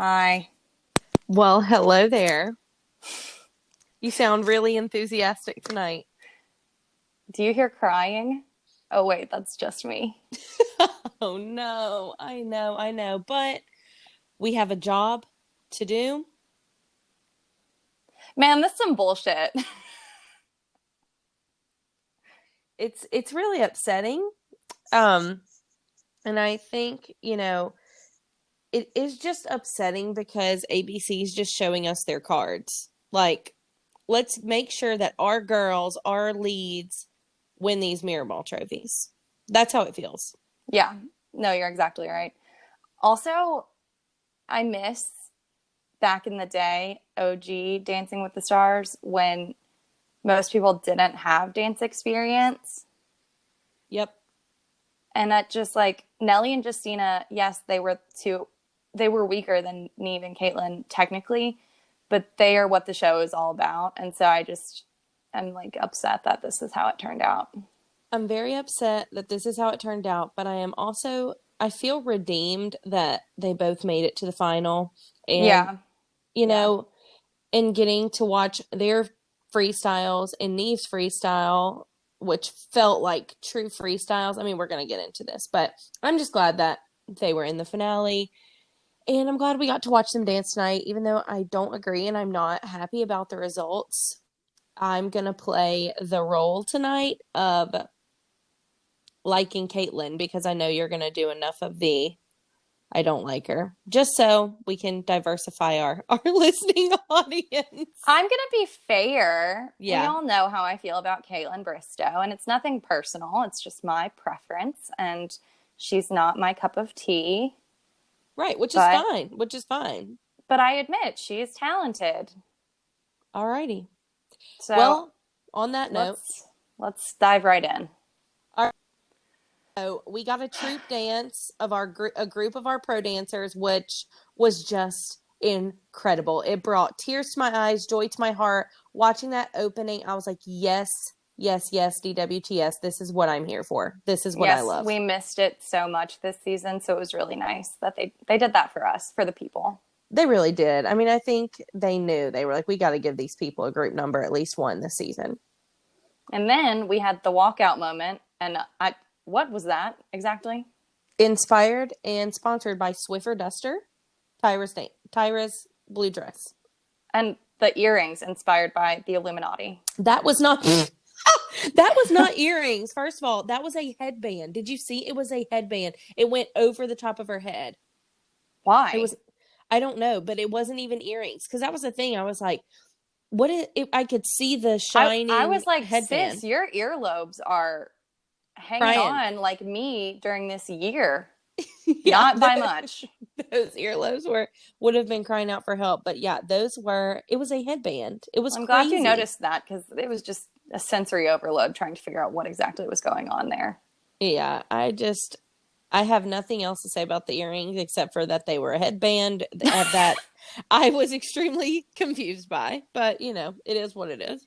Hi. Well, hello there. You sound really enthusiastic tonight. Do you hear crying? Oh, wait, that's just me. Oh no, I know, but we have a job to do. Man, this is some bullshit. It's really upsetting. Um, and I think, it is just upsetting because ABC is just showing us their cards. Like, let's make sure that our girls, our leads, win these mirror ball trophies. That's how it feels. Yeah, no, you're exactly right. Also, I miss back in the day, OG Dancing with the Stars, when most people didn't have dance experience. Yep. And that just like Nelly and Justina, yes, they were weaker than Neve and Caitlin technically, but they are what the show is all about. And so I'm like upset that this is how it turned out. I'm very upset that this is how it turned out, but I feel redeemed that they both made it to the final. And, Yeah. you Yeah. know, in getting to watch their freestyles and Neve's freestyle, which felt like true freestyles. I mean, we're going to get into this, but I'm just glad that they were in the finale. And I'm glad we got to watch them dance tonight, even though I don't agree and I'm not happy about the results. I'm going to play the role tonight of liking Caitlyn because I know you're going to do enough of the I don't like her, just so we can diversify our listening audience. I'm going to be fair. We Yeah, all know how I feel about Caitlin Bristow, and it's nothing personal. It's just my preference, and she's not my cup of tea. right, which is But fine, which is fine. but I admit she is talented. Alrighty. So Well, on that note, let's dive right in. our, so we got a troop dance of a group of our pro dancers, which was just incredible. It brought tears to my eyes, joy to my heart. Watching that opening, I was like, yes, yes, yes, DWTS. This is what I'm here for. This is what I Yes, love. we missed it so much this season, so it was really nice that they did that for us, for the people. They really did. I mean, I think they knew. They were like, we got to give these people a group number, at least one this season. And then we had the walkout moment, and I what was that exactly? Inspired and sponsored by Swiffer Duster, Tyra's blue dress. And the earrings inspired by the Illuminati. That was not that was not earrings. First of all, that was a headband. Did you see? It was a headband. It went over the top of her head. It Why? was I don't know, but it wasn't even earrings because that was the thing. I was like, what is it? I could see the I shining was like, headband. sis, your earlobes are hanging Brian. on like me during this year. Yeah, Not by much. those earlobes would have been crying out for help. But yeah, it was a headband. It was I'm glad crazy. you noticed that because it was just a sensory overload trying to figure out what exactly was going on there. Yeah, I have nothing else to say about the earrings except for that they were a headband that I was extremely confused by. But, it is what it is.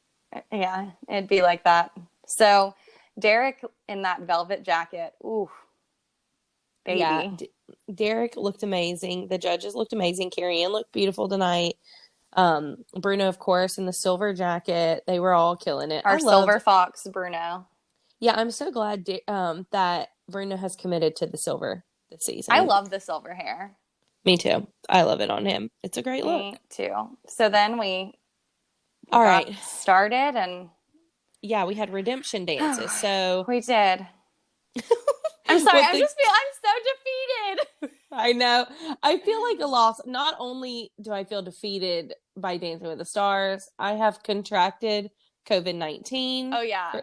Yeah, it'd be like that. So Derek in that velvet jacket, ooh, Yeah, baby. Derek looked amazing. The judges looked amazing. Carrie Ann looked beautiful tonight. Bruno, of course, in the silver jacket. They were all killing it. Our silver fox, Bruno. Yeah, I'm so glad that Bruno has committed to the silver this I season. love the silver hair. Me too. I love it on him. It's a great look. Me too. So then we All got right. started and Yeah, we had redemption dances. So we did. I'm sorry. what the I'm so defeated. I know. I feel like a loss. Not only do I feel defeated by Dancing with the Stars, I have contracted COVID-19. Oh yeah.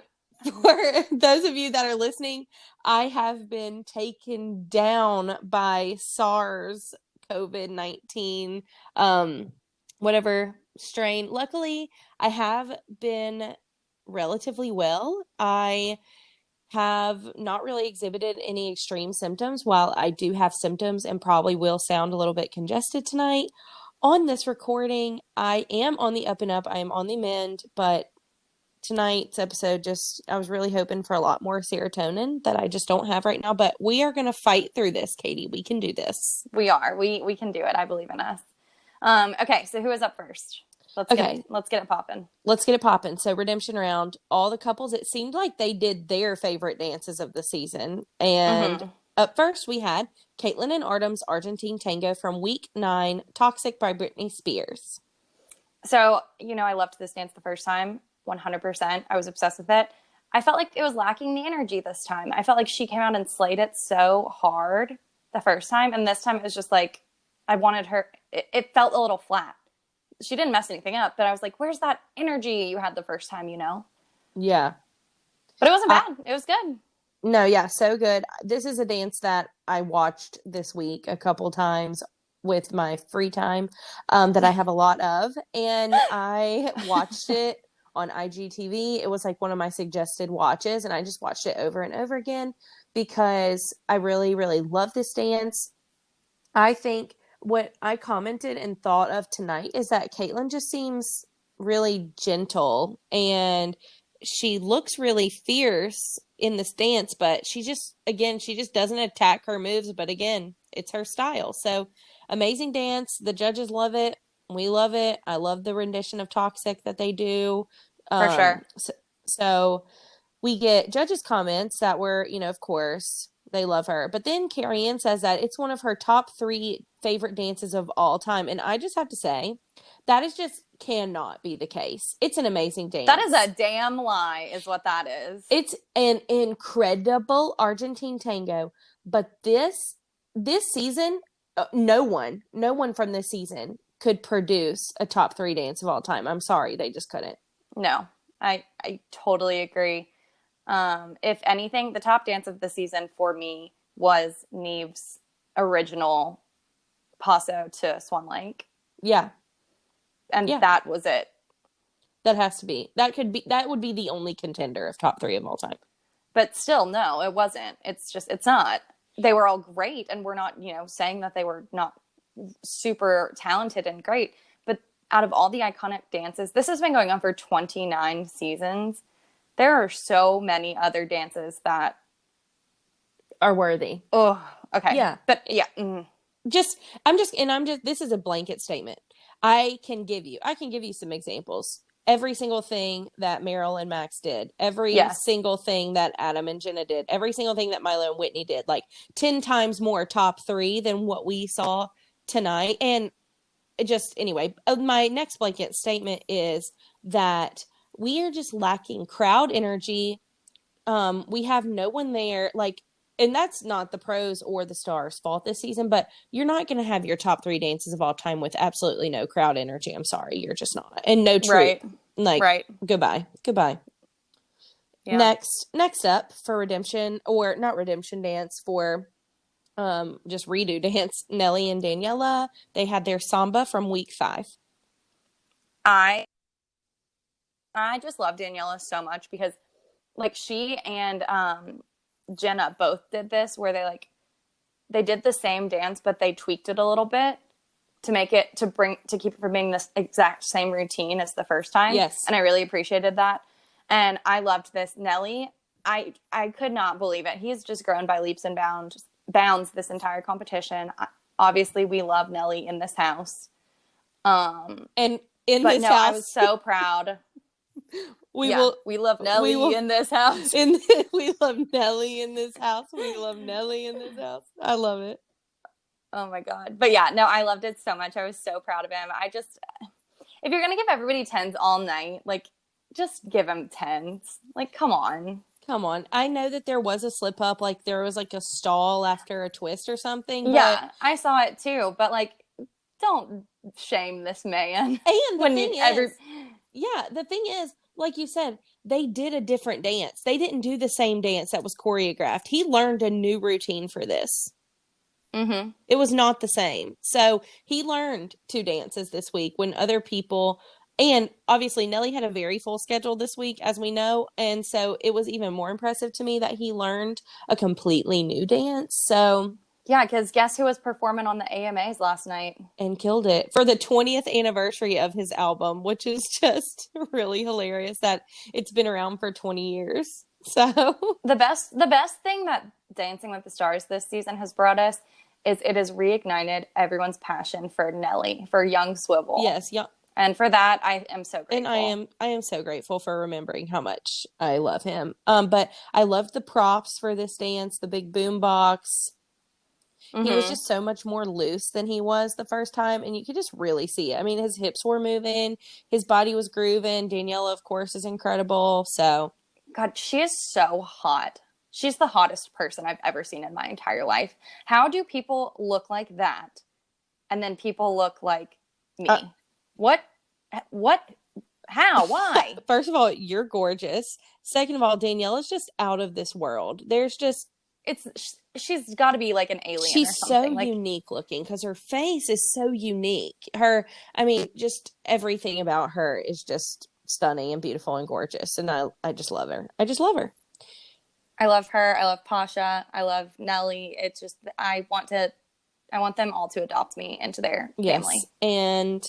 For those of you that are listening, I have been taken down by SARS COVID-19, whatever strain. Luckily, I have been relatively well. I have not really exhibited any extreme symptoms. While I do have symptoms and probably will sound a little bit congested tonight on this recording, I am on the up and up. I am on the mend, but tonight's episode I was really hoping for a lot more serotonin that I just don't have right now, but we are going to fight through this, Katie. We can do this. We are. We can do it. I believe in us. Okay, so who is up first? Let's get it popping. Let's get it popping. So redemption round, all the couples, it seemed like they did their favorite dances of the season. And up first we had Caitlin and Artem's Argentine Tango from week 9, Toxic by Britney Spears. So, I loved this dance the first time, 100%. I was obsessed with it. I felt like it was lacking the energy this time. I felt like she came out and slayed it so hard the first time. And this time it was just like, I wanted her, it felt a little flat. She didn't mess anything up, but I was like, where's that energy you had the first time, Yeah. But it wasn't bad. It was good. No, yeah, so good. This is a dance that I watched this week a couple times with my free time that I have a lot of. And I watched it on IGTV. It was like one of my suggested watches. And I just watched it over and over again because I really, really love this dance. I think what I commented and thought of tonight is that Caitlin just seems really gentle and she looks really fierce in this dance, but she just doesn't attack her moves. But again, it's her style. So amazing dance. The judges love it. We love it. I love the rendition of Toxic that they do. For sure. So we get judges' comments that were, of course, they love her. But then Carrie Ann says that it's one of her top 3 favorite dances of all time. And I just have to say, that is just cannot be the case. It's an amazing dance. That is a damn lie, is what that is. It's an incredible Argentine tango. But this season, no one from this season could produce a top 3 dance of all time. I'm sorry, they just couldn't. No, I totally agree. If anything, the top dance of the season for me was Neve's original passo to Swan Lake. Yeah. And that was it. That has to be. That would be the only contender of top 3 of all time. But still, no, it wasn't. It's not. They were all great, and we're not, saying that they were not super talented and great. But out of all the iconic dances, this has been going on for 29 seasons. There are so many other dances that are worthy. Oh, okay. Yeah. But yeah. This is a blanket statement. I can give you some examples. Every single thing that Meryl and Max did, every single thing that Adam and Jenna did, every single thing that Milo and Whitney did, like 10 times more top 3 than what we saw tonight. And anyway, my next blanket statement is that we are just lacking crowd energy. We have no one there, and that's not the pros or the stars' fault this season, but you're not going to have your top 3 dances of all time with absolutely no crowd energy. I'm sorry, you're just not. And no truth. Right. Goodbye. Yeah. Next up for redemption, or not redemption dance, for just redo dance, Nelly and Daniela, they had their samba from week 5. I just love Daniela so much because she and Jenna both did this where they did the same dance, but they tweaked it a little bit to make it, to keep it from being this exact same routine as the first time. Yes. And I really appreciated that. And I loved this. Nelly, I could not believe it. He's just grown by leaps and bounds this entire competition. Obviously we love Nelly in this house. And in but this no, house, I was so proud. We love Nelly in this house. We love Nelly in this house. We love Nelly in this house. I love it. Oh my God. But yeah, no, I loved it so much. I was so proud of him. If you're going to give everybody 10s all night, just give him 10s. Come on. Come on. I know that there was a slip up, there was a stall after a twist or something. Yeah, I saw it too. But don't shame this man. And the thing is, like you said, they did a different dance. They didn't do the same dance that was choreographed. He learned a new routine for this. Mm-hmm. It was not the same. So he learned 2 dances this week when other people, and obviously Nelly had a very full schedule this week, as we know. And so it was even more impressive to me that he learned a completely new dance. So Yeah, because guess who was performing on the AMAs last night? And killed it for the 20th anniversary of his album, which is just really hilarious that it's been around for 20 years. So The best thing that Dancing with the Stars this season has brought us is it has reignited everyone's passion for Nelly, for Young Swivel. yes, yeah. And for that, I am so grateful. And I am so grateful for remembering how much I love him. But I loved the props for this dance, the big boom box. He was just so much more loose than he was the first time, and you could just really see it. I mean, his hips were moving, his body was grooving. Daniela, of course, is incredible. So, God, she is so hot. She's the hottest person I've ever seen in my entire life. How do people look like that, and then people look like me? What? How? Why? first of all, you're gorgeous. Second of all, Daniela's just out of this world. There's just She's got to be like an alien. She's or something. so unique looking because her face is so unique. I mean, just everything about her is just stunning and beautiful and gorgeous. And I just love her. I just love her. I love her. I love Pasha. I love Nelly. It's just, I want them all to adopt me into their family. And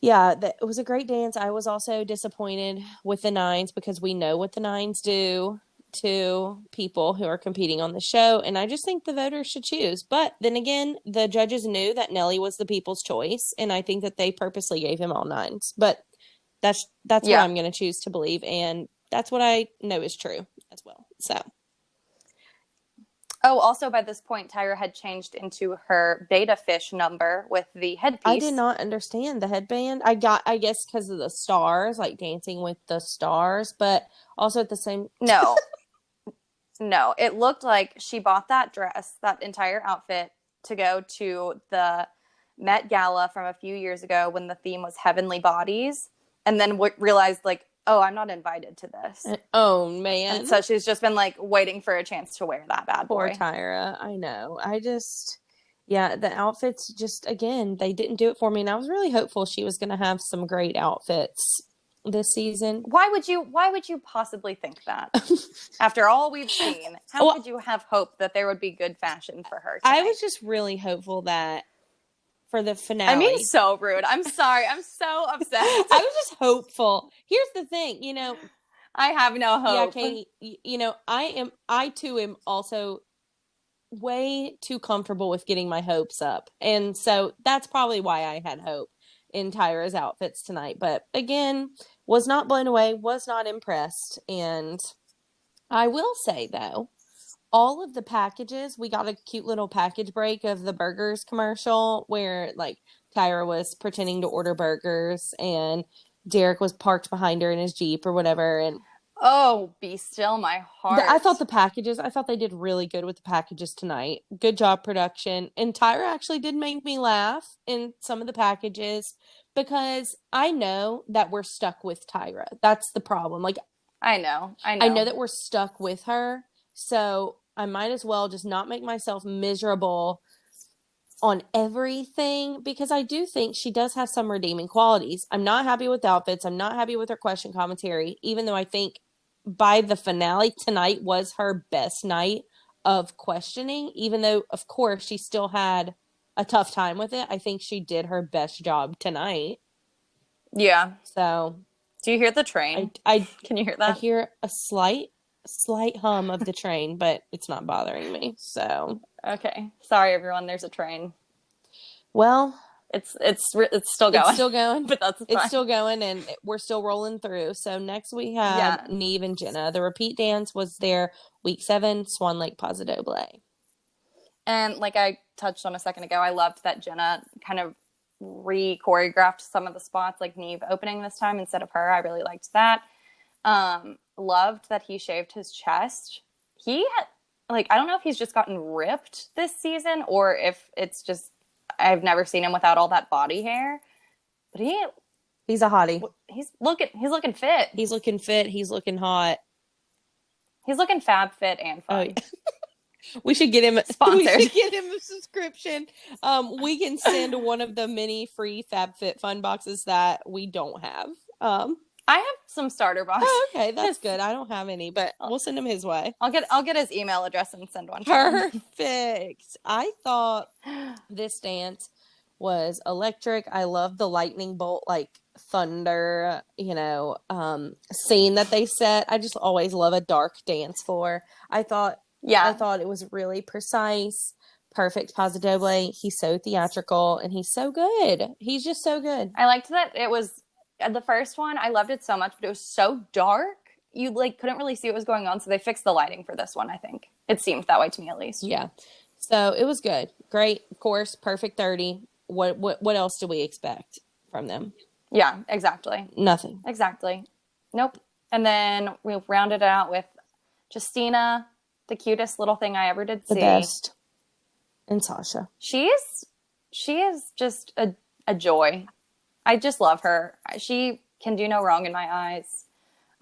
yeah, it was a great dance. I was also disappointed with the nines because we know what the nines do to people who are competing on the show, and I just think the voters should choose. But then again, the judges knew that Nelly was the people's choice, and I think that they purposely gave him all nines. But that's what I'm going to choose to believe, and that's what I know is true as well. So, also by this point, Tyra had changed into her beta fish number with the headpiece. I did not understand the headband. I guess because of the stars, like Dancing with the Stars, but also at the same No, it looked like she bought that dress, that entire outfit, to go to the Met Gala from a few years ago when the theme was Heavenly Bodies, and then realized, like, oh, I'm not invited to this. Oh, man. And so she's just been, like, waiting for a chance to wear that bad boy. Poor Tyra. I know. The outfits just, again, they didn't do it for me, and I was really hopeful she was going to have some great outfits this season. Why would you possibly think that? After all we've seen, how could you have hope that there would be good fashion for her tonight? I was just really hopeful that for the finale. I mean, so rude. I'm sorry. I'm so upset. I was just hopeful. Here's the thing, I have no hope. Yeah, Katie, I too am also way too comfortable with getting my hopes up. And so that's probably why I had hope in Tyra's outfits tonight. But again, was not blown away, was not impressed. And I will say, though, all of the packages, we got a cute little package break of the burgers commercial where, like, Tyra was pretending to order burgers and Derek was parked behind her in his Jeep or whatever. And oh, be still my heart. I thought they did really good with the packages tonight. Good job, production. And Tyra actually did make me laugh in some of the packages because I know that we're stuck with Tyra. That's the problem. Like, I know that we're stuck with her. So I might as well just not make myself miserable on everything because I do think she does have some redeeming qualities. I'm not happy with outfits. I'm not happy with her question commentary, even though I think by the finale tonight was her best night of questioning, even though, of course, she still had a tough time with it. I think she did her best job tonight. Yeah. So, do you hear the train? Can you hear that? I hear a slight hum of the train, but it's not bothering me. So, okay. Sorry, everyone. There's a train. Well, it's still going. It's still going, but that's fine. It's still going, and we're still rolling through. So next we have Neve and Jenna. The repeat dance was their week 7 Swan Lake Pas Doble. And like I touched on a second ago, I loved that Jenna kind of re-choreographed some of the spots, like Neve opening this time instead of her. I really liked that. Loved that he shaved his chest. He had, like, I don't know if he's just gotten ripped this season or if it's just, I've never seen him without all that body hair. But he's a hottie. He's looking fit. He's looking fit. He's looking hot. He's looking fab, fit, and fun. Oh, yeah. We should get him sponsored. We should get him a subscription. We can send one of the many free FabFitFun boxes that we don't have. I have some starter box. Oh, okay, that's good. I don't have any, but we'll send him his way. I'll get his email address and send one to him. Perfect. I thought this dance was electric. I love the lightning bolt, like thunder, scene that they set. I just always love a dark dance floor. I thought it was really precise, perfect paso doble. He's so theatrical and he's so good. He's just so good. I liked that it was the first one. I loved it so much, but it was so dark. You like couldn't really see what was going on, so they fixed the lighting for this one, I think. It seemed that way to me at least. Yeah. So it was good. Great, of course, perfect 30. What else do we expect from them? Yeah, exactly. Nothing. Exactly. Nope. And then we rounded it out with Justina, the cutest little thing I ever did see. The best. And Sasha. She is just a joy. I just love her. She can do no wrong in my eyes.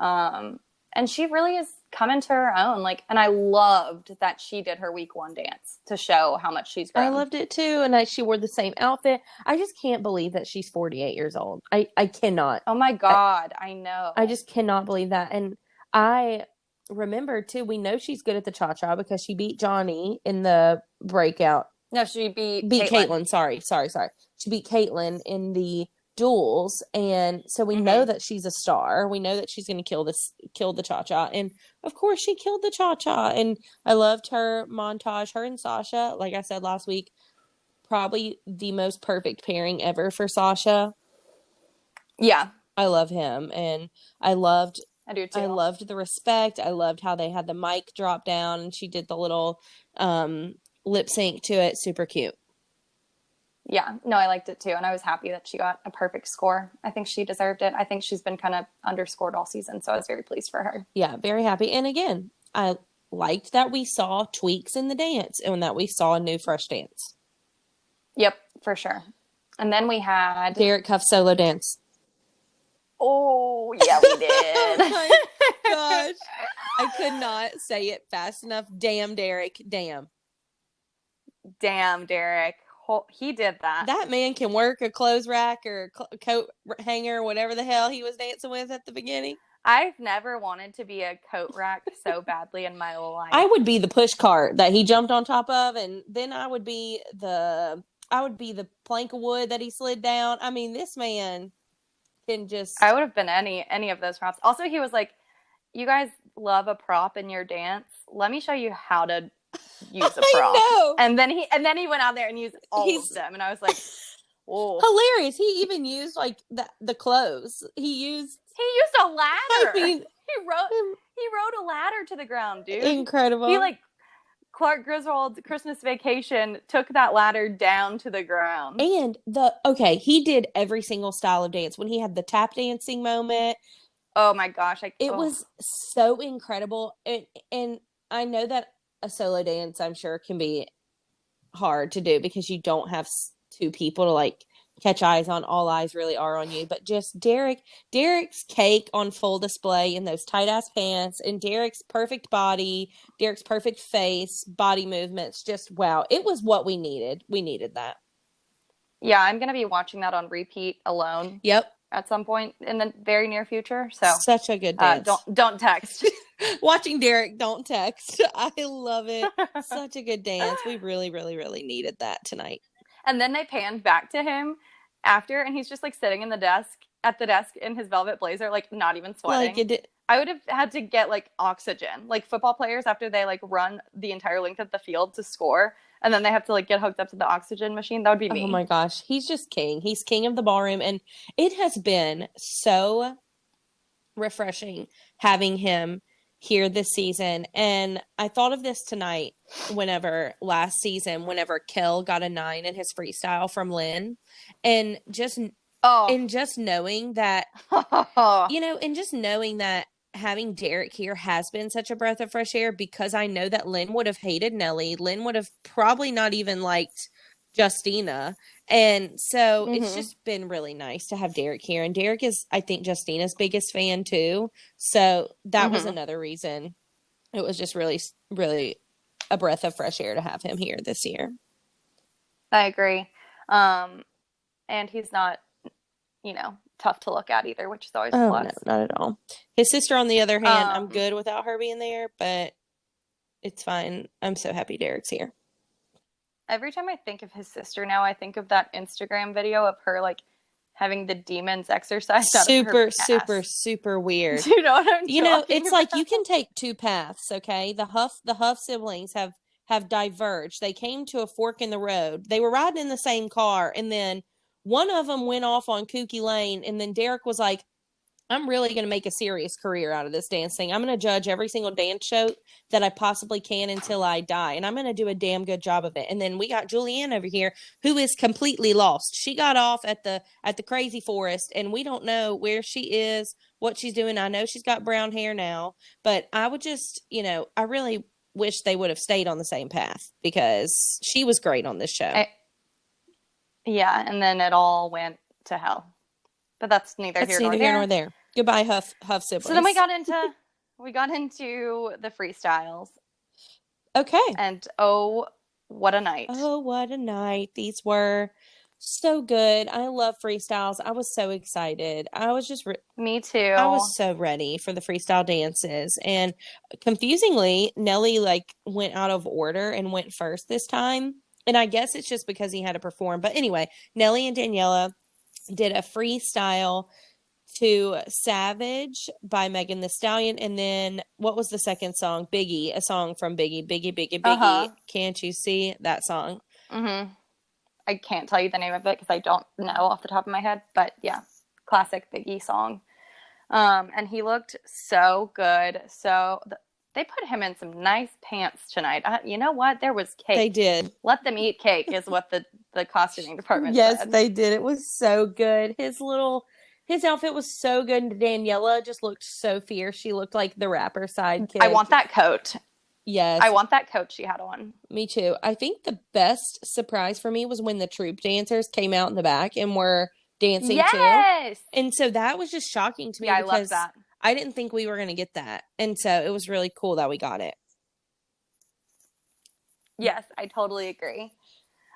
And she really is coming to her own. Like, and I loved that she did her week 1 dance to show how much she's grown. I loved it too. And she wore the same outfit. I just can't believe that she's 48 years old. I cannot. Oh my God. I know. I just cannot believe that. And I remember too, we know she's good at the cha-cha because she beat Johnny in the breakout. No, she beat Caitlin. Sorry. She beat Caitlin in the duels, and so we know that she's a star. We know that she's going to kill the cha-cha, and of course she killed the cha-cha. And I loved her montage. Her and Sasha, like I said last week, probably the most perfect pairing ever for Sasha. Yeah, I love him, and I do too. I loved the respect. I loved how they had the mic drop down, and she did the little lip sync to it. Super cute. Yeah, no, I liked it too. And I was happy that she got a perfect score. I think she deserved it. I think she's been kind of underscored all season. So I was very pleased for her. Yeah, very happy. And again, I liked that we saw tweaks in the dance and that we saw a new fresh dance. Yep, for sure. And then we had Derek Cuff's solo dance. Oh, yeah, we did. Oh my gosh. I could not say it fast enough. Damn, Derek. Damn. Damn, Derek. He did that. That man can work a clothes rack or coat hanger, whatever the hell he was dancing with at the beginning. I've never wanted to be a coat rack so badly in my life. I would be the push cart that he jumped on top of, and then I would be the plank of wood that he slid down. I mean, this man can just... I would have been any of those props. Also, he was like, you guys love a prop in your dance. Let me show you how to use a prop. I know. And then he went out there and used all of them, and I was like, "Oh, hilarious!" He even used like the clothes. He used a ladder. I mean, he rode a ladder to the ground, dude. Incredible. He like Clark Griswold's Christmas Vacation took that ladder down to the ground. And he did every single style of dance. When he had the tap dancing moment, oh my gosh, it was so incredible. And I know that a solo dance, I'm sure, can be hard to do because you don't have two people to like catch eyes on. All eyes really are on you. But just Derek's cake on full display in those tight ass pants, and Derek's perfect body, Derek's perfect face, body movements. Just wow. It was what we needed. We needed that. Yeah, I'm going to be watching that on repeat alone. Yep. At some point in the very near future. So such a good dance. Don't text. Watching Derek, don't text. I love it. Such a good dance. We really, really, really needed that tonight. And then they panned back to him after, and he's just like sitting at the desk in his velvet blazer, like not even sweating. I would have had to get like oxygen. Like football players after they like run the entire length of the field to score, and then they have to like get hooked up to the oxygen machine. That would be me. Oh my gosh. He's just king. He's king of the ballroom. And it has been so refreshing having him here this season. And I thought of this tonight last season, whenever Kel got a 9 in his freestyle from Lynn. And just knowing that, and just knowing that having Derek here has been such a breath of fresh air, because I know that Lynn would have hated Nelly. Lynn would have probably not even liked Justina. And so it's just been really nice to have Derek here. And Derek is, I think, Justina's biggest fan too. So that was another reason. It was just really, really a breath of fresh air to have him here this year. I agree. And he's not, tough to look at either, which is always a Oh, no, plus. not at all. His sister, on the other hand, I'm Um, good without her being there, but it's fine. I'm so happy Derek's here. every time I think of his sister now, I think of that Instagram video of her like having the demons exercised out of her Super, super, ass. super weird. Do you know what I'm You know, talking it's like you about? can take two paths, okay? The Huff siblings have diverged. They came to a fork in the road. They were riding in the same car, and then one of them went off on Kooky Lane, and then Derek was like, I'm really going to make a serious career out of this dance thing. I'm going to judge every single dance show that I possibly can until I die. And I'm going to do a damn good job of it. And then we got Julianne over here who is completely lost. She got off at the crazy forest and we don't know where she is, what she's doing. I know she's got brown hair now, but I would just, I really wish they would have stayed on the same path because she was great on this show. Yeah, and then it all went to hell. But that's neither here nor there. Goodbye, Huff siblings. So then we got into the freestyles. Okay. And oh, what a night. Oh, what a night. These were so good. I love freestyles. I was so excited. I was just Me too. I was so ready for the freestyle dances. And confusingly, Nelly went out of order and went first this time. And I guess it's just because he had to perform. But anyway, Nelly and Daniela did a freestyle to Savage by Megan Thee Stallion. And then what was the second song? Biggie, a song from Biggie. Biggie. Can't you see that song? Mm-hmm. I can't tell you the name of it because I don't know off the top of my head. But yeah, classic Biggie song. And he looked so good. So they put him in some nice pants tonight. You know what? There was cake. They did. Let them eat cake is what the costuming department said. Yes, they did. It was so good. His outfit was so good. And Daniela just looked so fierce. She looked like the rapper sidekick. I want that coat. Yes. I want that coat she had on. Me too. I think the best surprise for me was when the troop dancers came out in the back and were dancing too. And so that was just shocking to me. Yeah, because I love that. I didn't think we were going to get that. And so it was really cool that we got it. Yes, I totally agree.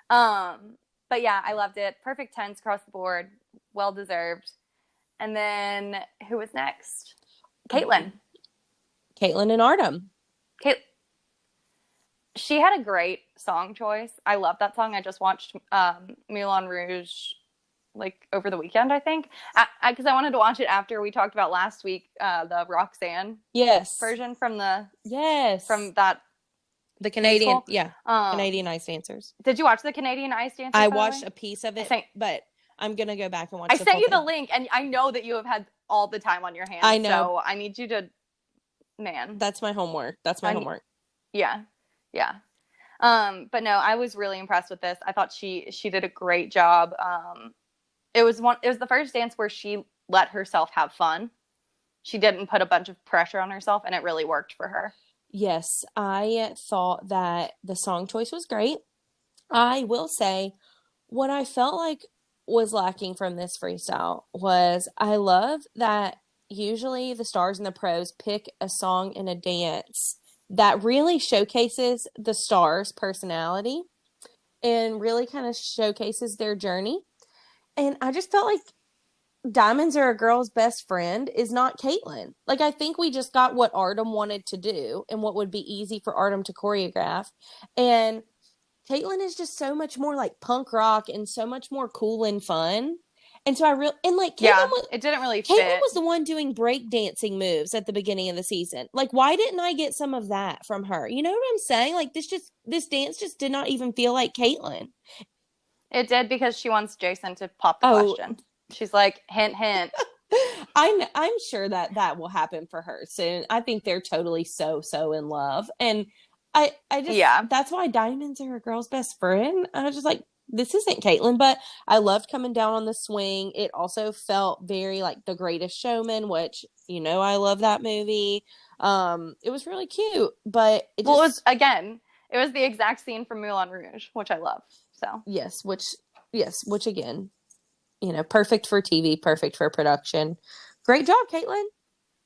But yeah, I loved it. Perfect 10s across the board. Well deserved. And then who was next? Caitlin. Caitlin and Artem. She had a great song choice. I love that song. I just watched Moulin Rouge over the weekend, I think, because I wanted to watch it after we talked about last week the Roxanne version from the Canadian musical. Canadian Ice Dancers. Did you watch the Canadian Ice Dancers? I watched a piece of it, but I'm gonna go back and watch. I sent you the link, and I know that you have had all the time on your hands. I know, so I need you to, man. That's my homework. Homework. Yeah. But no, I was really impressed with this. I thought she did a great job. It was the first dance where she let herself have fun. She didn't put a bunch of pressure on herself, and it really worked for her. Yes, I thought that the song choice was great. I will say what I felt like was lacking from this freestyle was I love that usually the stars and the pros pick a song and a dance that really showcases the stars' personality and really kind of showcases their journey. And I just felt like Diamonds Are a Girl's Best Friend is not Caitlin. I think we just got what Artem wanted to do and what would be easy for Artem to choreograph. And Caitlin is just so much more punk rock and so much more cool and fun. And so Caitlin it didn't really fit. Caitlin was the one doing break dancing moves at the beginning of the season. Why didn't I get some of that from her? You know what I'm saying? This dance just did not even feel like Caitlin. It did because she wants Jason to pop the question. She's like, hint, hint. I'm sure that will happen for her soon. I think they're totally so in love. And I just, that's why Diamonds Are a Girl's Best Friend. I was just like, this isn't Caitlin, but I loved coming down on the swing. It also felt very The Greatest Showman, which, I love that movie. It was really cute, but it was the exact scene from Moulin Rouge, which I love. So which again, perfect for TV, perfect for production. Great job, Caitlin.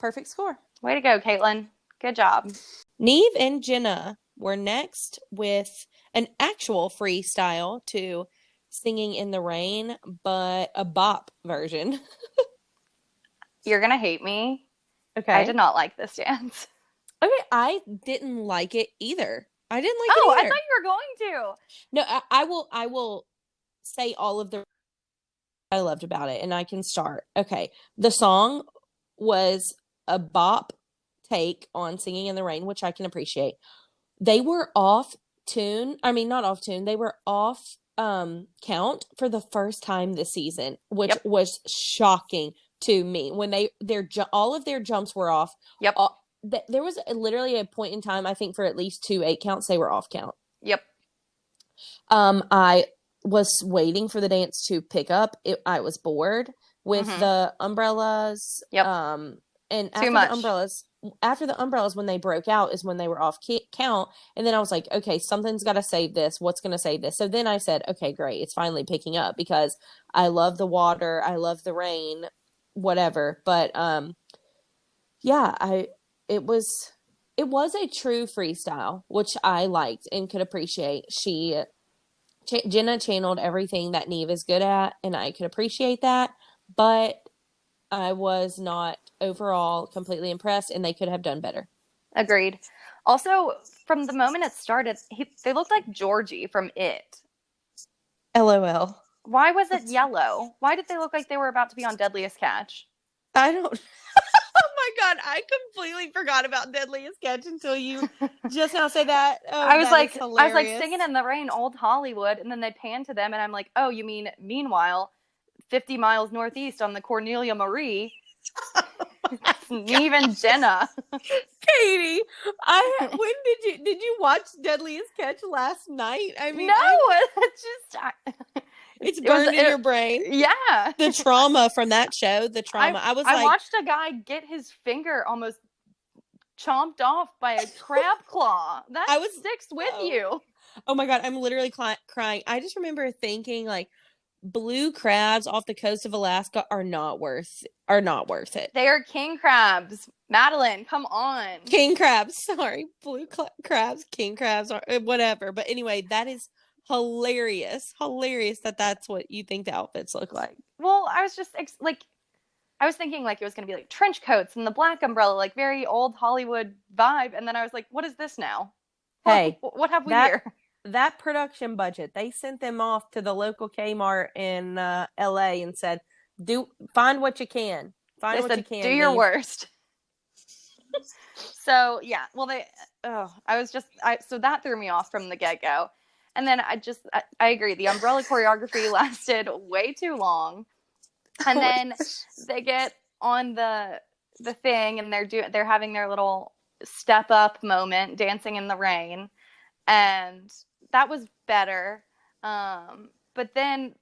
Perfect score. Way to go, Caitlin. Good job. Neve and Jenna were next with an actual freestyle to Singing in the Rain, but a bop version. You're gonna hate me. I did Okay. not like this dance. Okay, I didn't like it either. I didn't like Oh, it I thought either. you were going to. No, I will say all of the I loved about it, and I can start. Okay. The song was a bop take on Singing in the Rain, which I can appreciate. They were off tune. I mean, not off tune. They were off count for the first time this season, which Yep. was shocking to me. When all of their jumps were off. Yep. There was literally a point in time, I think, for at least 2 8 counts they were off count. Yep. I was waiting for the dance to pick up. I was bored with Mm-hmm. the umbrellas. Yep. And Too much. after the umbrellas, when they broke out is when they were off count. And then I was like, okay, something's got to save this. What's going to save this? So then I said, okay, great. It's finally picking up because I love the water. I love the rain, whatever. But, yeah, it was, it was a true freestyle, which I liked and could appreciate. Jenna channeled everything that Neve is good at, and I could appreciate that, but I was not overall completely impressed, and they could have done better. Agreed. Also, from the moment it started, they looked like Georgie from It. LOL. Why was it yellow? Why did they look like they were about to be on Deadliest Catch? I don't. Oh my God, I completely forgot about Deadliest Catch until you just now say that. Oh, I was that is Singing in the Rain, Old Hollywood, and then they pan to them, and I'm like, oh, you mean Meanwhile, 50 miles northeast on the Cornelia Marie, Neve and Jenna. Katie, when did you watch Deadliest Catch last night? I mean, no, it's just it's burned in your brain. Yeah, The trauma from that show, the trauma. I watched a guy get his finger almost chomped off by a crab claw. That sticks with you. Oh my God, I'm literally crying. I just remember thinking like blue crabs off the coast of Alaska are not worth it. They are king crabs. Madeline, come on. King crabs, sorry. Blue crabs, king crabs, or whatever. But anyway, that is hilarious. Hilarious that's what you think the outfits look like. Well, I was just I was thinking like it was going to be like trench coats and the black umbrella, like very old Hollywood vibe. And then I was like, what is this now? Hey, what have we here? That production budget, they sent them off to the local Kmart in LA and said, find what you can. Do your worst. So yeah, well so that threw me off from the get-go. And then I agree. The umbrella choreography lasted way too long. And then they get on the thing and they're having their little step up moment, dancing in the rain. And that was better. But then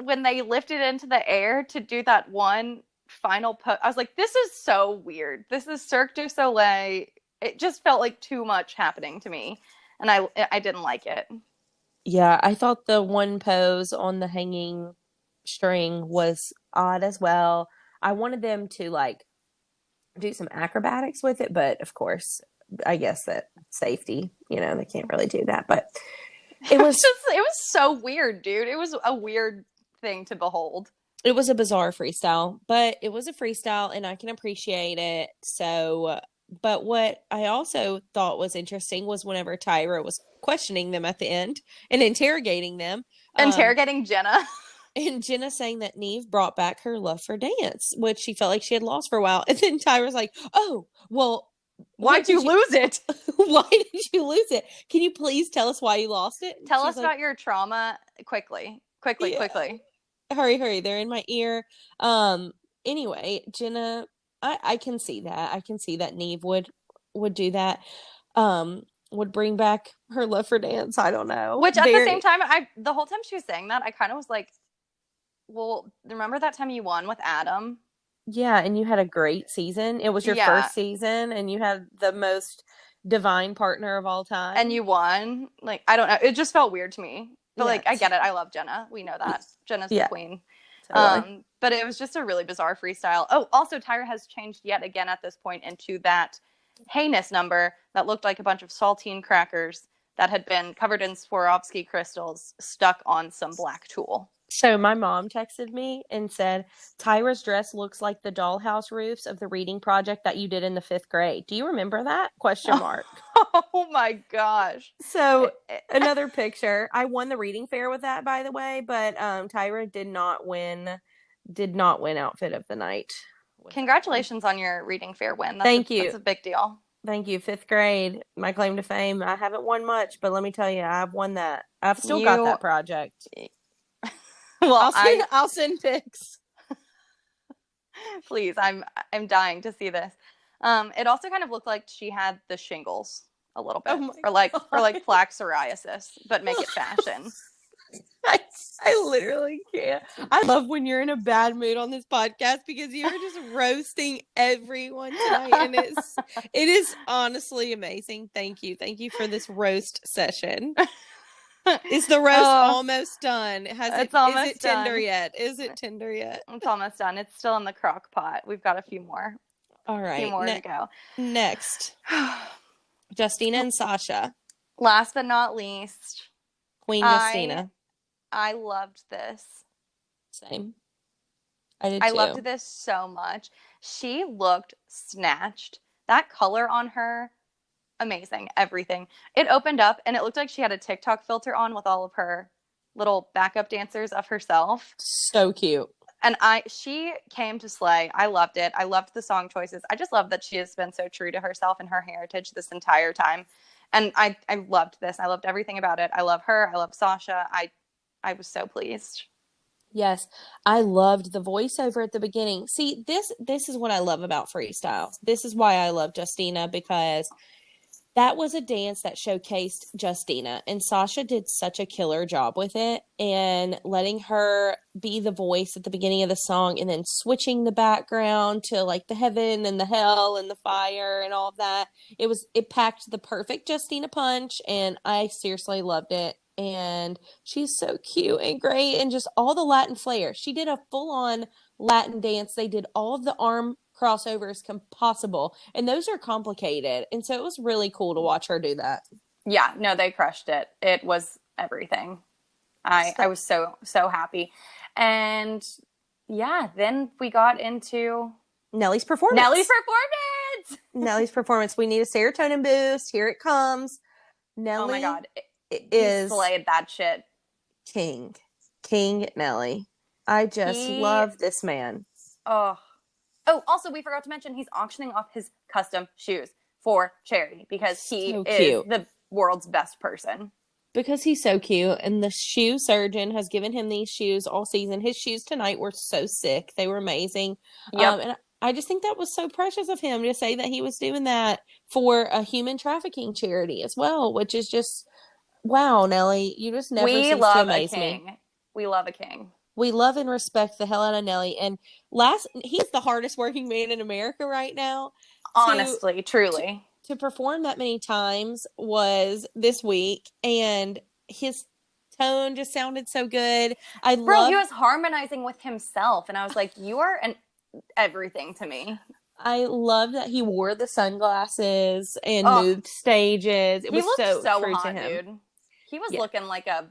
when they lifted into the air to do that one final pose, I was like, this is so weird. This is Cirque du Soleil. It just felt like too much happening to me. And I didn't like it. Yeah, I thought the one pose on the hanging string was odd as well. I wanted them to like do some acrobatics with it, but of course, I guess that safety, they can't really do that. But it was so weird, dude. It was a weird thing to behold. It was a bizarre freestyle, but it was a freestyle and I can appreciate it. So, but what I also thought was interesting was whenever Tyra was questioning them at the end and interrogating them. Interrogating Jenna. And Jenna saying that Neve brought back her love for dance, which she felt like she had lost for a while. And then Tyra's like, oh, well, why'd you lose it? Why did you lose it? Can you please tell us why you lost it? Tell us about your trauma quickly. Quickly. Hurry. They're in my ear. Anyway, Jenna, I can see that. I can see that Neve would do that. Would bring back her love for dance. I don't know. Which at the same time, the whole time she was saying that, I kind of was like, well, remember that time you won with Adam? Yeah, and you had a great season. It was your first season, and you had the most divine partner of all time. And you won. Like, I don't know. It just felt weird to me. But, I get it. I love Jenna. We know that. Jenna's the queen. Totally. But it was just a really bizarre freestyle. Oh, also, Tyra has changed yet again at this point into that heinous number that looked like a bunch of saltine crackers that had been covered in Swarovski crystals stuck on some black tulle. So my mom texted me and said, Tyra's dress looks like the dollhouse roofs of the reading project that you did in the 5th grade. Do you remember that? Question mark. Oh my gosh. So another picture. I won the reading fair with that, by the way, but Tyra did not win outfit of the night. Congratulations on your reading fair win. Thank you. That's a big deal. Thank you. 5th grade, my claim to fame. I haven't won much, but let me tell you, I've won that. I've still got that project. Well, I'll send pics. Please, I'm dying to see this. It also kind of looked like she had the shingles a little bit, or like plaque psoriasis, but make it fashion. I literally can't. I love when you're in a bad mood on this podcast because you're just roasting everyone tonight, and it is honestly amazing. Thank you for this roast session. Is the roast almost done? Is it Tinder yet? Is it Tinder yet? It's almost done. It's still in the crock pot. We've got a few more. All right. A few more to go. Next. Justina and Sasha. Last but not least. Queen Justina. I loved this. Same. I did too. I loved this so much. She looked snatched. That color on her, amazing. Everything. It opened up and it looked like she had a TikTok filter on with all of her little backup dancers of herself. So cute. And she came to slay. I loved it. I loved the song choices. I just love that she has been so true to herself and her heritage this entire time. And I loved this. I loved everything about it. I love her. I love Sasha. I was so pleased. Yes, I loved the voiceover at the beginning. See, this is what I love about freestyles. This is why I love Justina, because that was a dance that showcased Justina, and Sasha did such a killer job with it, and letting her be the voice at the beginning of the song and then switching the background to like the heaven and the hell and the fire and all of that. It packed the perfect Justina punch, and I seriously loved it. And she's so cute and great, and just all the Latin flair. She did a full-on Latin dance. They did all of the arm crossovers possible, and those are complicated. And so it was really cool to watch her do that. Yeah, no, they crushed it. It was everything. I was so happy. And yeah, then we got into Nelly's performance. Nelly's performance. We need a serotonin boost. Here it comes. Nelly. Oh my God. He slayed that shit. King Nelly. I just love this man. Oh, also we forgot to mention he's auctioning off his custom shoes for charity because he is the world's best person. Because he's so cute, and the shoe surgeon has given him these shoes all season. His shoes tonight were so sick. They were amazing. Yep. And I just think that was so precious of him to say that he was doing that for a human trafficking charity as well, which is just... Wow, Nelly, you just never cease to amaze me. We love a king. We love and respect the hell out of Nelly. And he's the hardest working man in America right now. Honestly, truly. To perform that many times was this week, and his tone just sounded so good. He was harmonizing with himself, and I was like, you are everything to me. I love that he wore the sunglasses and moved stages. It was so true hot, to him. Dude. He was looking like a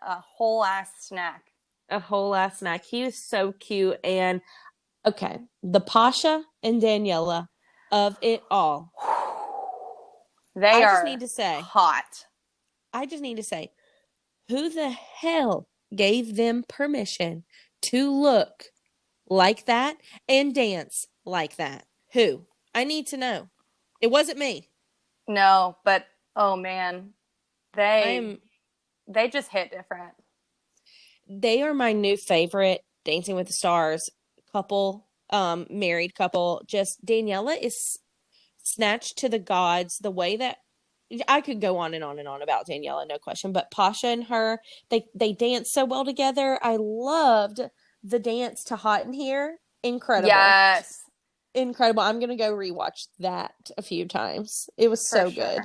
whole ass snack. A whole ass snack. He was so cute. And okay, the Pasha and Daniela of it all. I just need to say hot. I just need to say, who the hell gave them permission to look like that and dance like that? Who? I need to know. It wasn't me. No, but oh man, they just hit different. They are my new favorite Dancing with the Stars couple, married couple. Just Daniela is snatched to the gods. The way that I could go on and on and on about Daniela, no question. But Pasha and her, they dance so well together. I loved the dance to Hot in Here. Incredible. Yes. Incredible. I'm going to go rewatch that a few times. It was so good.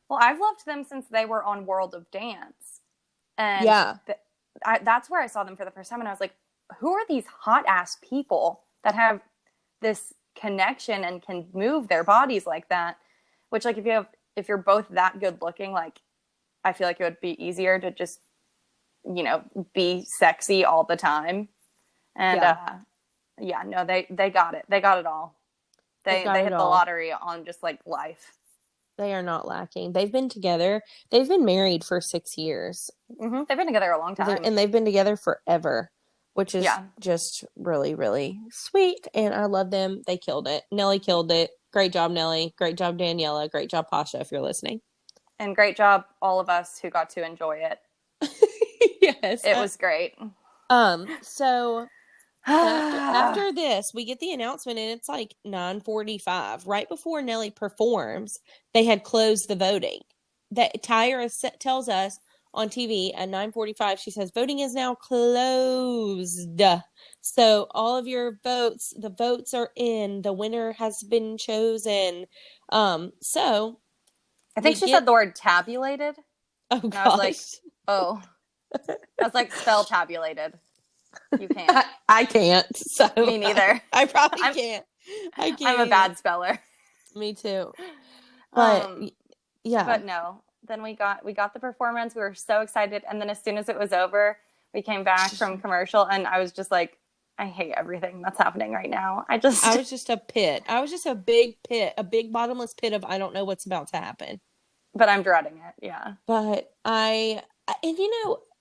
Well, I've loved them since they were on World of Dance. And yeah. That's where I saw them for the first time. And I was like, who are these hot ass people that have this connection and can move their bodies like that? Which, like, if you're both that good looking, like, I feel like it would be easier to just, be sexy all the time. And yeah, no, they got it. They got it all. They've They got they it hit the all. lottery on just like life. They are not lacking. They've been together. They've been married for 6 years. They've been together a long time. And they've been together forever, which is Yeah. just really, really sweet. And I love them. They killed it. Nelly killed it. Great job, Nelly. Great job, Daniela. Great job, Pasha, if you're listening. And great job, all of us who got to enjoy it. Yes. It was great. So after this, we get the announcement, and it's like 9:45. Right before Nelly performs, they had closed the voting. That Tyra tells us on TV at 9:45. She says voting is now closed. So all of your votes, the votes are in. The winner has been chosen. So I think she said the word tabulated. Oh and gosh. I was like, oh. I was like, spell tabulated. You can't. I can't. So me neither. I probably can't. I can't. I'm a bad speller. Me too. But yeah. But no. Then we got the performance. We were so excited. And then as soon as it was over, we came back from commercial, and I was just like, I hate everything that's happening right now. I was just a pit. I was just a big pit, a big bottomless pit of I don't know what's about to happen. But I'm dreading it. Yeah. But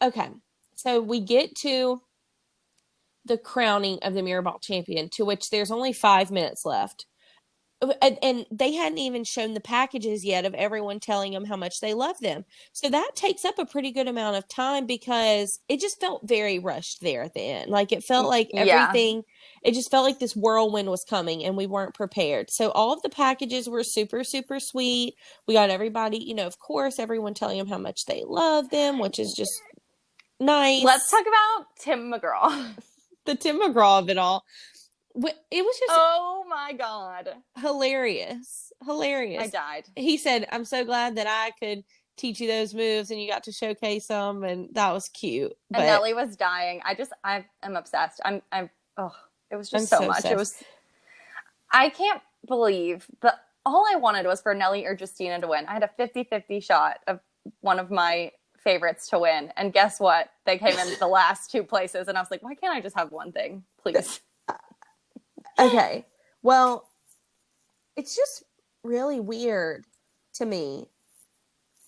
okay. So we get to the crowning of the Mirrorball champion, to which there's only 5 minutes left. And they hadn't even shown the packages yet of everyone telling them how much they love them. So that takes up a pretty good amount of time, because it just felt very rushed there at the end. Like it felt like everything, it just felt like this whirlwind was coming and we weren't prepared. So all of the packages were super, super sweet. We got everybody, of course, everyone telling them how much they love them, which is just nice. Let's talk about Tim McGraw. The Tim McGraw of it all. It was just, oh my God, hilarious. I died. He said, I'm so glad that I could teach you those moves and you got to showcase them, and that was cute. But and Nelly was dying. I am obsessed. It was just so much. Obsessed. I can't believe all I wanted was for Nelly or Justina to win. I had a 50-50 shot of one of my favorites to win, and guess what? They came in the last 2 places, and I was like, why can't I just have one thing, please? Okay. Well, it's just really weird to me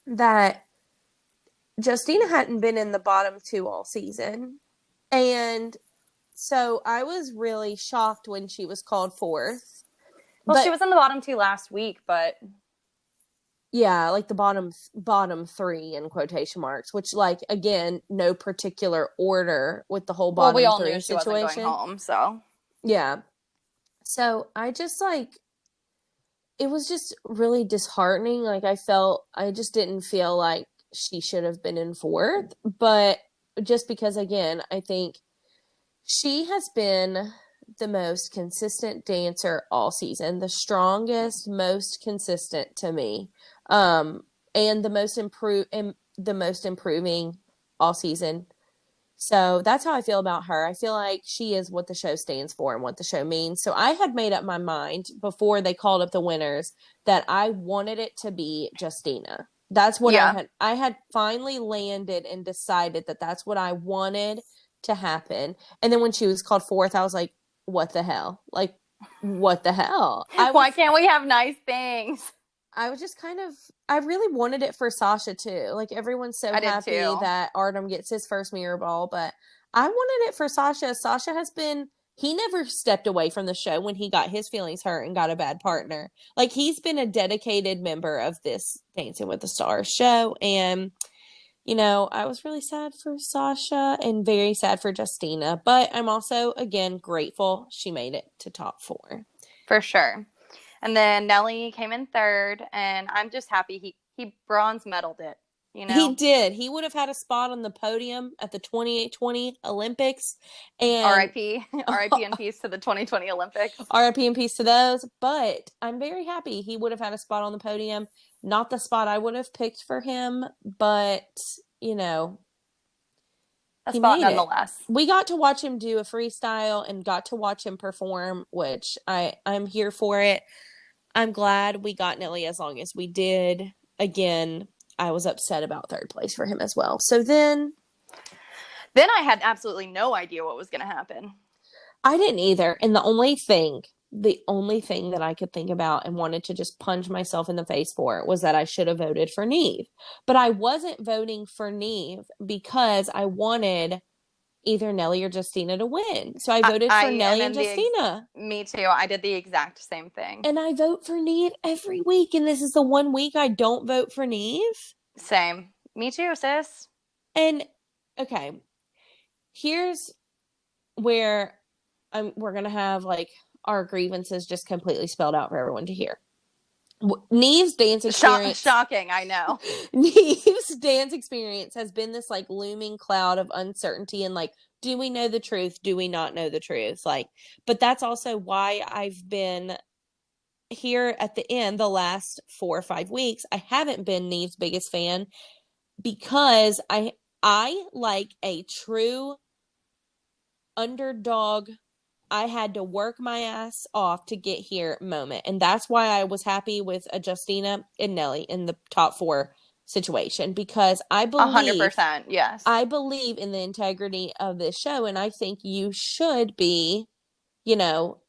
that Justina hadn't been in the bottom 2 all season. And so I was really shocked when she was called 4th. Well, she was in the bottom 2 last week, but yeah, like the bottom 3 in quotation marks, which, like, again, no particular order with the whole bottom 3 situation. Well, we all knew she wasn't going home, so. Yeah. So I just, like, it was just really disheartening. Like, I just didn't feel like she should have been in 4th. But just because, again, I think she has been the most consistent dancer all season, the strongest, most consistent to me, and the most improving all season. So that's how I feel about her. I feel like she is what the show stands for and what the show means. So I had made up my mind before they called up the winners that I wanted it to be Justina. That's what I had finally landed and decided that that's what I wanted to happen. And then when she was called 4th, I was like, what the hell? Like, what the hell? Why can't we have nice things? I was just I really wanted it for Sasha too. Like, everyone's so happy that Artem gets his first mirror ball, but I wanted it for Sasha. Sasha he never stepped away from the show when he got his feelings hurt and got a bad partner. Like, he's been a dedicated member of this Dancing with the Stars show. And, I was really sad for Sasha and very sad for Justina, but I'm also, again, grateful she made it to top 4. For sure. And then Nelly came in 3rd, and I'm just happy he bronze medaled it. He did. He would have had a spot on the podium at the 2020 Olympics. And R.I.P. R.I.P. and peace to the 2020 Olympics. R.I.P. and peace to those. But I'm very happy he would have had a spot on the podium. Not the spot I would have picked for him, but, a spot nonetheless. We got to watch him do a freestyle and got to watch him perform, which I'm here for it. I'm glad we got Nelly as long as we did. Again, I was upset about third place for him as well. So then I had absolutely no idea what was going to happen. I didn't either. And the only thing that I could think about and wanted to just punch myself in the face for was that I should have voted for Neve. But I wasn't voting for Neve because I wanted either Nelly or Justina to win. So I voted for Nelly and Justina. Me too. I did the exact same thing. And I vote for Neve every week. And this is the one week I don't vote for Neve. Same. Me too, sis. And okay, here's where we're going to have like our grievances just completely spelled out for everyone to hear. Neve's dance experience. Shocking, I know. Neve's dance experience has been this like looming cloud of uncertainty and like, do we know the truth? Do we not know the truth? Like, but that's also why I've been here at the end, the last 4 or 5 weeks. I haven't been Neve's biggest fan because I like a true underdog. I had to work my ass off to get here moment. And that's why I was happy with Justina and Nelly in the top 4 situation, because I believe 100%, yes. I believe in the integrity of this show. And I think you should be, you know,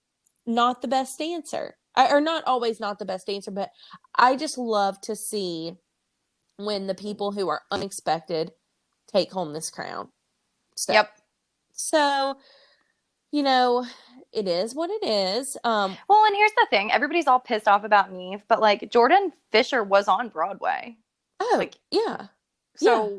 not the best dancer, or not always not the best dancer, but I just love to see when the people who are unexpected take home this crown. Yep. So, you know, it is what it is. Well, and here's the thing. Everybody's all pissed off about Neve, but, like, Jordan Fisher was on Broadway. Oh, like, yeah. So, yeah.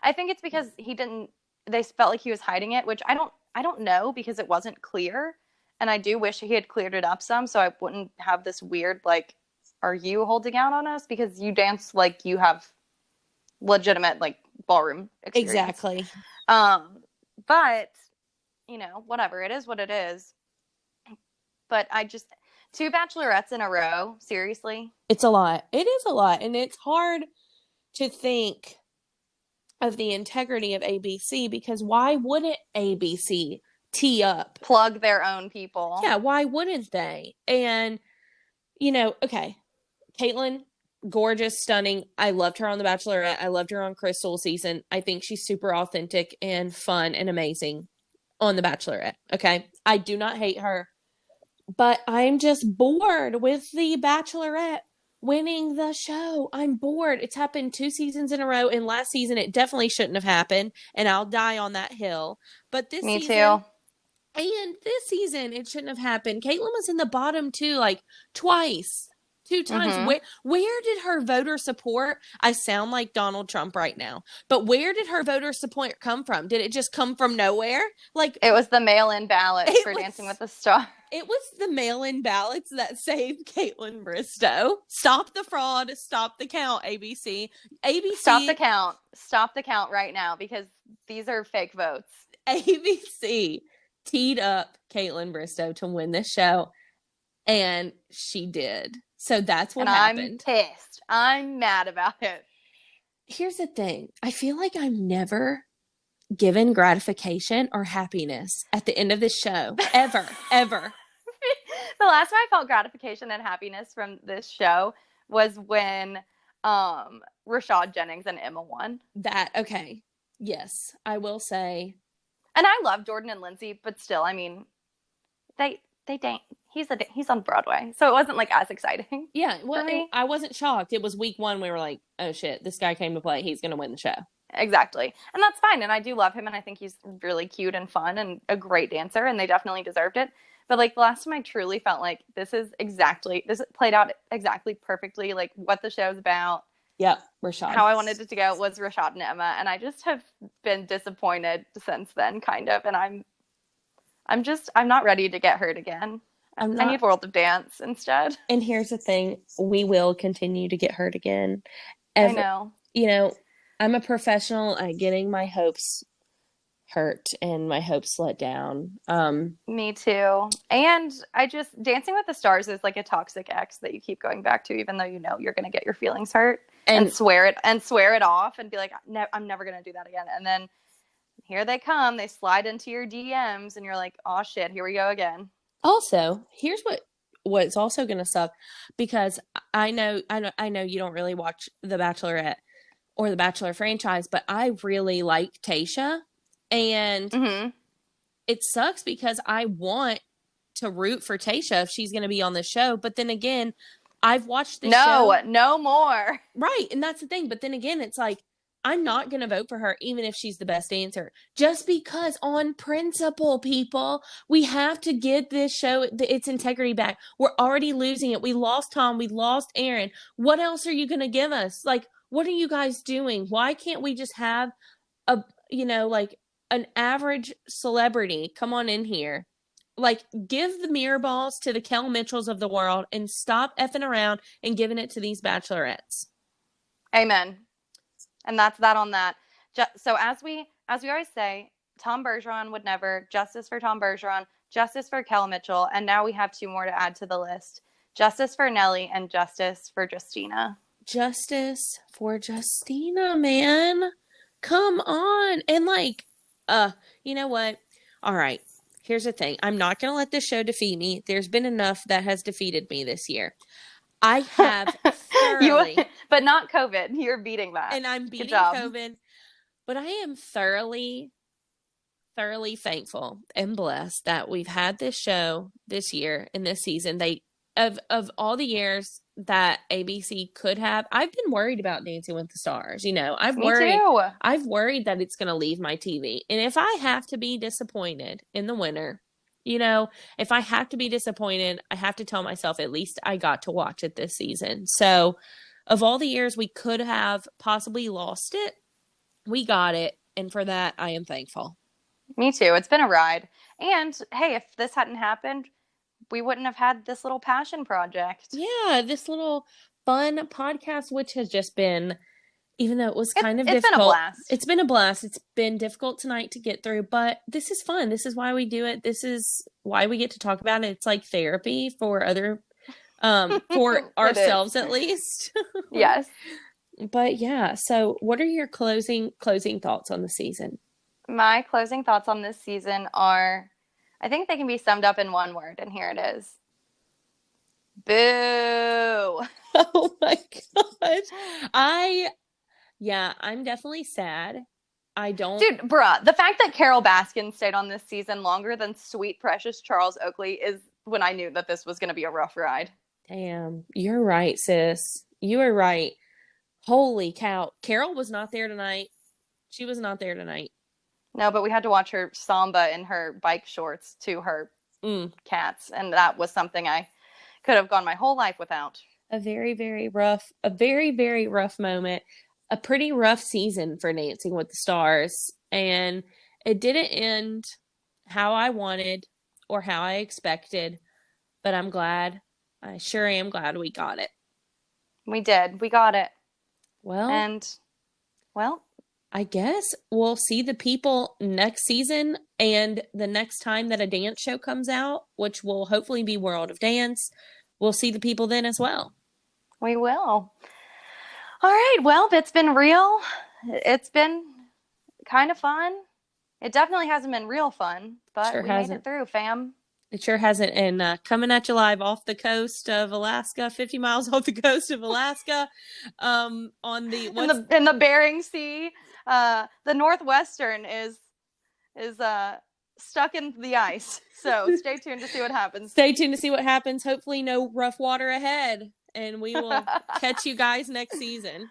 I think it's because they felt like he was hiding it, which I don't know, because it wasn't clear. And I do wish he had cleared it up some, so I wouldn't have this weird, like, are you holding out on us? Because you dance like you have legitimate, like, ballroom experience. Exactly. But, you know, whatever. It is what it is. But 2 bachelorettes in a row, seriously? It's a lot. It is a lot. And it's hard to think of the integrity of ABC, because why wouldn't ABC tee up? Plug their own people. Yeah, why wouldn't they? And, you know, okay, Caitlin, gorgeous, stunning. I loved her on The Bachelorette. I loved her on Crystal season. I think she's super authentic and fun and amazing on The Bachelorette. Okay, I do not hate her, but I'm just bored with The Bachelorette winning the show. I'm bored. It's happened 2 seasons in a row, and last season it definitely shouldn't have happened, and I'll die on that hill. But this Me season, too. And this season it shouldn't have happened. Caitlin was in the bottom 2 like twice. 2 times. Mm-hmm. Where did her voter support? I sound like Donald Trump right now, but where did her voter support come from? Did it just come from nowhere? Like, it was the mail-in ballots for Dancing with the Stars. It was the mail-in ballots that saved Caitlin Bristowe. Stop the fraud. Stop the count, ABC. Stop the count. Stop the count right now, because these are fake votes. ABC teed up Caitlin Bristowe to win this show, and she did. So that's what happened. I'm pissed. I'm mad about it. Here's the thing. I feel like I'm never given gratification or happiness at the end of this show. Ever. Ever. The last time I felt gratification and happiness from this show was when Rashad Jennings and Emma won. Okay. Yes, I will say. And I love Jordan and Lindsay, but still, I mean, they dance. He's on Broadway, so it wasn't like as exciting. Yeah, well, I wasn't shocked. It was week 1. We were like, oh shit, this guy came to play. He's going to win the show. Exactly. And that's fine. And I do love him, and I think he's really cute and fun and a great dancer, and they definitely deserved it. But, like, the last time I truly felt like this played out exactly perfectly, like, what the show's about. Yep, Rashad. How I wanted it to go was Rashad and Emma, and I just have been disappointed since then, kind of. And I'm not ready to get hurt again. I need World of Dance instead. And here's the thing. We will continue to get hurt again. I know. You know, I'm a professional at getting my hopes hurt and my hopes let down. Me too. And Dancing with the Stars is like a toxic ex that you keep going back to, even though you know you're going to get your feelings hurt, and swear it off and be like, I'm never going to do that again. And then here they come. They slide into your DMs and you're like, oh shit, here we go again. Also, here's what what's also going to suck, because I know you don't really watch The Bachelorette or the Bachelor franchise, but I really like Tayshia, and Mm-hmm. it sucks because I want to root for Tayshia if she's going to be on the show. But then again, I've watched this show. No more. Right. And that's the thing. But then again, it's like, I'm not going to vote for her, even if she's the best dancer, just because on principle, people, we have to give this show its integrity back. We're already losing it. We lost Tom. We lost Aaron. What else are you going to give us? Like, what are you guys doing? Why can't we just have like an average celebrity come on in here? Like, give the mirror balls to the Kel Mitchells of the world and stop effing around and giving it to these bachelorettes. Amen. And that's that on that. So as we always say, Tom Bergeron would never. Justice for Tom Bergeron. Justice for Kel Mitchell. And now we have 2 more to add to the list. Justice for Nelly and justice for Justina. Justice for Justina, man. Come on. And like, you know what? All right. Here's the thing. I'm not going to let this show defeat me. There's been enough that has defeated me this year. I have thoroughly... but not COVID. You're beating that. And I'm beating COVID. But I am thoroughly thankful and blessed that we've had this show this year and this season. Of all the years that ABC could have, I've been worried about Dancing with the Stars. I've worried that it's going to leave my TV. And if I have to be disappointed in the winner, if I have to be disappointed, I have to tell myself at least I got to watch it this season. So of all the years we could have possibly lost it, we got it. And for that, I am thankful. Me too. It's been a ride. And hey, if this hadn't happened, we wouldn't have had this little passion project. Yeah, this little fun podcast, which has just been, even though it was kind of difficult. It's been a blast. It's been a blast. It's been difficult tonight to get through, but this is fun. This is why we do it. This is why we get to talk about it. It's like therapy for for ourselves at least. Yes. But yeah, so what are your closing thoughts on the season? My closing thoughts on this season are, I think they can be summed up in one word, and here it is. Boo. Oh my gosh. I'm definitely sad. Dude, bruh, the fact that Carol Baskin stayed on this season longer than sweet, precious Charles Oakley is when I knew that this was going to be a rough ride. Damn, you're right, sis. You are right. Holy cow. Carol was not there tonight. She was not there tonight. No, but we had to watch her samba in her bike shorts to her cats, and that was something I could have gone my whole life without. A very, very rough moment. A pretty rough season for Dancing with the Stars, and it didn't end how I wanted or how I expected, but I'm glad. I sure am glad we got it. We did. We got it. Well, I guess we'll see the people next season and the next time that a dance show comes out, which will hopefully be World of Dance. We'll see the people then as well. We will. All right. Well, it's been real. It's been kind of fun. It definitely hasn't been real fun, but we made it through, fam. It sure hasn't. And coming at you live off the coast of Alaska, 50 miles off the coast of Alaska, on the in the Bering Sea. The Northwestern is stuck in the ice. So stay tuned to see what happens. Hopefully no rough water ahead. And we will catch you guys next season.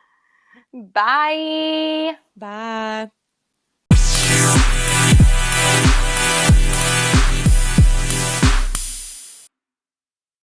Bye. Bye.